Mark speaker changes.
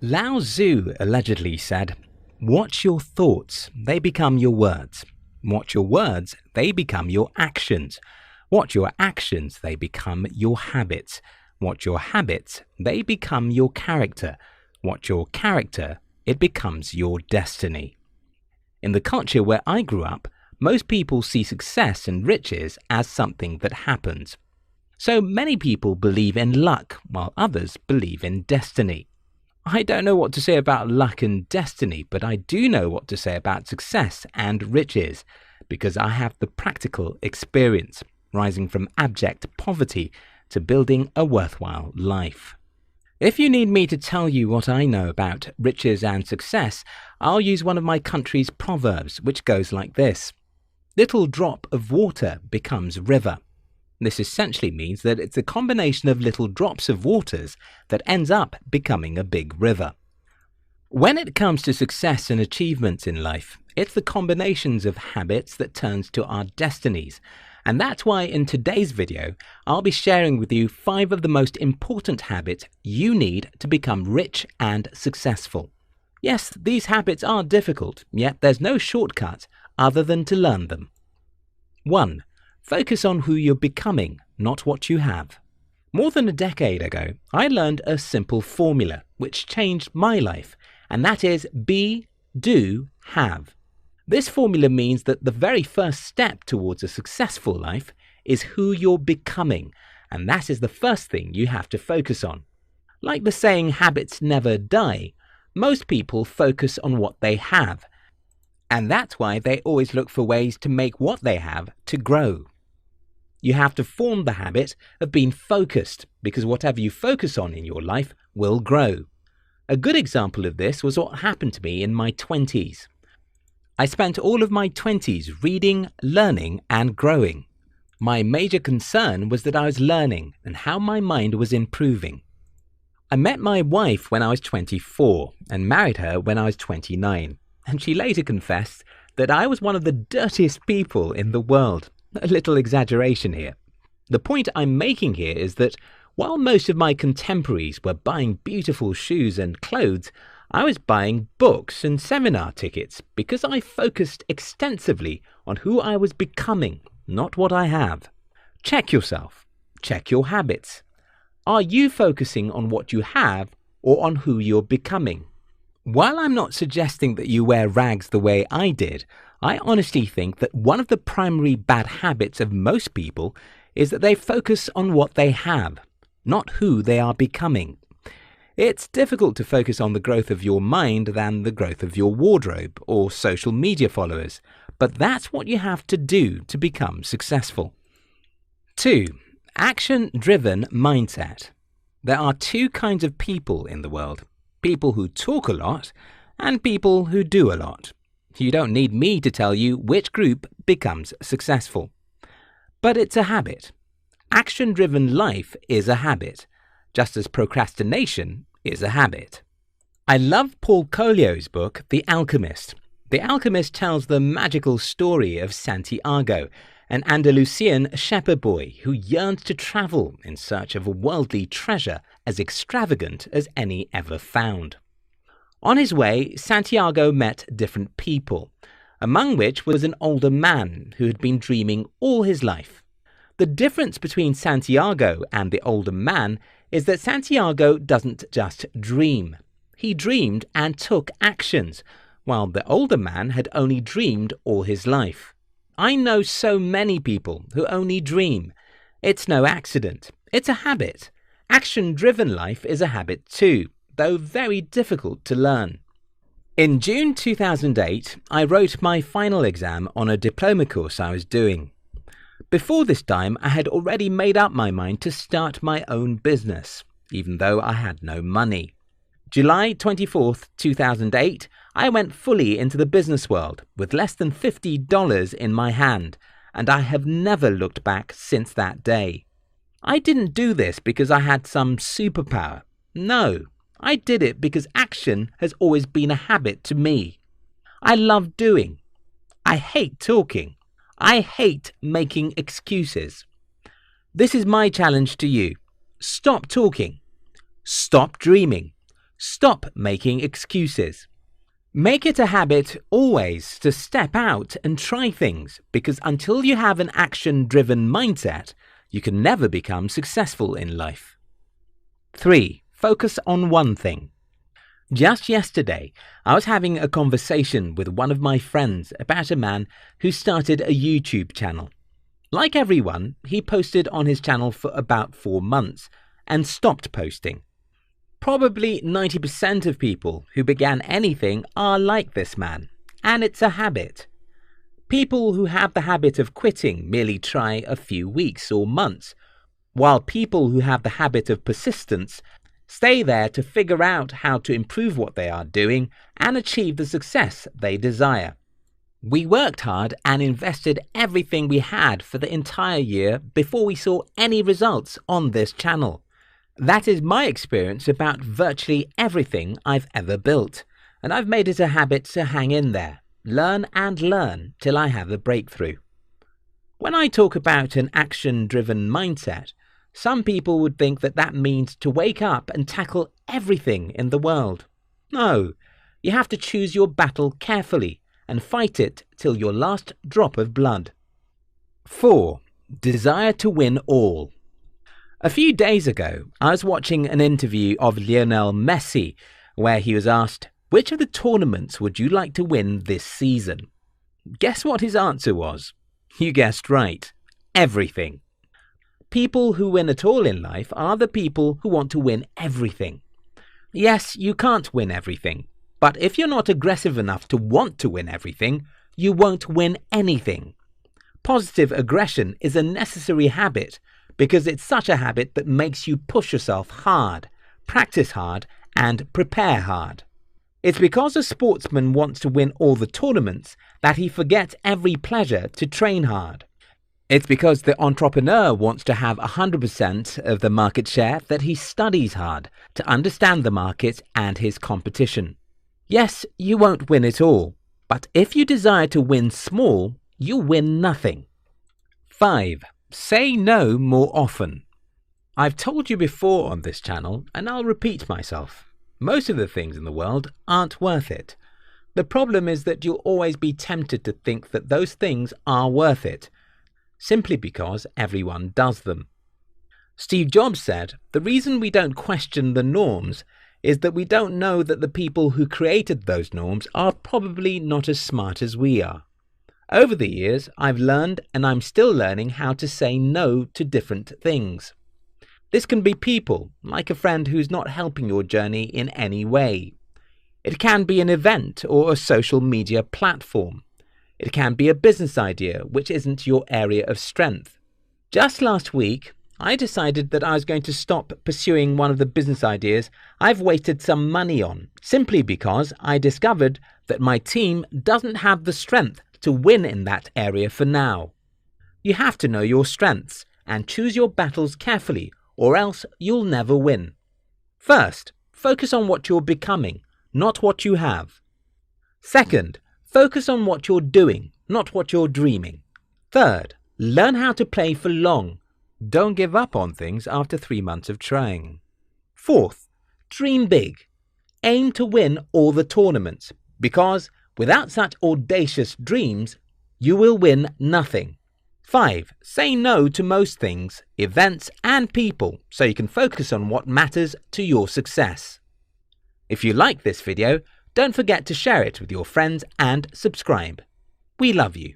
Speaker 1: Lao Tzu allegedly said, "Watch your thoughts, they become your words. Watch your words, they become your actions. Watch your actions, they become your habits. Watch your habits, they become your character. Watch your character, it becomes your destiny." In the culture where I grew up, most people see success and riches as something that happens. So many people believe in luck, while others believe in destiny. I don't know what to say about luck and destiny, but I do know what to say about success and riches, because I have the practical experience, rising from abject poverty to building a worthwhile life. If you need me to tell you what I know about riches and success, I'll use one of my country's proverbs, which goes like this: "Little drop of water becomes river." This essentially means that it's a combination of little drops of waters that ends up becoming a big river. When it comes to success and achievements in life, it's the combinations of habits that turns to our destinies. And that's why in today's video, I'll be sharing with you 5 of the most important habits you need to become rich and successful. Yes, these habits are difficult, yet there's no shortcut other than to learn them. 1. Focus on who you're becoming, not what you have. More than a decade ago, I learned a simple formula which changed my life, and that is be, do, have. This formula means that the very first step towards a successful life is who you're becoming, and that is the first thing you have to focus on. Like the saying, habits never die, most people focus on what they have, and that's why they always look for ways to make what they have to grow. You have to form the habit of being focused, because whatever you focus on in your life will grow. A good example of this was what happened to me in my 20s. I spent all of my 20s reading, learning, and growing. My major concern was that I was learning and how my mind was improving. I met my wife when I was 24 and married her when I was 29, and she later confessed that I was one of the dirtiest people in the world. A little exaggeration here. The point I'm making here is that while most of my contemporaries were buying beautiful shoes and clothes, I was buying books and seminar tickets because I focused extensively on who I was becoming, not what I have. Check yourself. Check your habits. Are you focusing on what you have or on who you're becoming? While I'm not suggesting that you wear rags the way I did, I honestly think that one of the primary bad habits of most people is that they focus on what they have, not who they are becoming. It's difficult to focus on the growth of your mind than the growth of your wardrobe or social media followers, but that's what you have to do to become successful. 2. Action-driven mindset. There are 2 kinds of people in the world: people who talk a lot and people who do a lot. You don't need me to tell you which group becomes successful. But it's a habit. Action-driven life is a habit, just as procrastination is a habit. I love Paul Coelho's book, The Alchemist. The Alchemist tells the magical story of Santiago, an Andalusian shepherd boy who yearns to travel in search of a worldly treasure as extravagant as any ever found. On his way, Santiago met different people, among which was an older man who had been dreaming all his life. The difference between Santiago and the older man is that Santiago doesn't just dream. He dreamed and took actions, while the older man had only dreamed all his life. I know so many people who only dream. It's no accident. It's a habit. Action-driven life is a habit too, though very difficult to learn. In June 2008, I wrote my final exam on a diploma course I was doing. Before this time, I had already made up my mind to start my own business, even though I had no money. July 24th, 2008, I went fully into the business world with less than $50 in my hand, and I have never looked back since that day. I didn't do this because I had some superpower. No, I did it because action has always been a habit to me. I love doing. I hate talking. I hate making excuses. This is my challenge to you. Stop talking. Stop dreaming. Stop making excuses. Make it a habit always to step out and try things, because until you have an action-driven mindset, you can never become successful in life. 3. Focus on one thing. Just yesterday, I was having a conversation with one of my friends about a man who started a YouTube channel. Like everyone, he posted on his channel for about 4 months and stopped posting. Probably 90% of people who began anything are like this man, and it's a habit. People who have the habit of quitting merely try a few weeks or months, while people who have the habit of persistence stay there to figure out how to improve what they are doing and achieve the success they desire. We worked hard and invested everything we had for the entire year before we saw any results on this channel. That is my experience about virtually everything I've ever built, and I've made it a habit to hang in there, learn and learn till I have a breakthrough. When I talk about an action-driven mindset, some people would think that that means to wake up and tackle everything in the world. No, you have to choose your battle carefully and fight it till your last drop of blood. 4. Desire to win all. A few days ago, I was watching an interview of Lionel Messi where he was asked, "Which of the tournaments would you like to win this season?" Guess what his answer was? You guessed right. Everything. People who win at all in life are the people who want to win everything. Yes, you can't win everything, but if you're not aggressive enough to want to win everything, you won't win anything. Positive aggression is a necessary habit because it's such a habit that makes you push yourself hard, practice hard, and prepare hard. It's because a sportsman wants to win all the tournaments that he forgets every pleasure to train hard. It's because the entrepreneur wants to have 100% of the market share that he studies hard to understand the market and his competition. Yes, you won't win it all, but if you desire to win small, you'll win nothing. 5. Say no more often. I've told you before on this channel, and I'll repeat myself. Most of the things in the world aren't worth it. The problem is that you'll always be tempted to think that those things are worth it, simply because everyone does them. Steve Jobs said, "The reason we don't question the norms is that we don't know that the people who created those norms are probably not as smart as we are." Over the years, I've learned, and I'm still learning, how to say no to different things. This can be people, like a friend who's not helping your journey in any way. It can be an event or a social media platform. It can be a business idea which isn't your area of strength. Just last week, I decided that I was going to stop pursuing one of the business ideas I've wasted some money on, simply because I discovered that my team doesn't have the strength to win in that area for now. You have to know your strengths and choose your battles carefully, or else you'll never win. First, focus on what you're becoming, not what you have. Second, focus on what you're doing, not what you're dreaming. Third, learn how to play for long. Don't give up on things after 3 months of trying. Fourth, dream big. Aim to win all the tournaments, because without such audacious dreams, you will win nothing. 5. Say no to most things, events, and people so you can focus on what matters to your success. If you like this video, don't forget to share it with your friends and subscribe. We love you.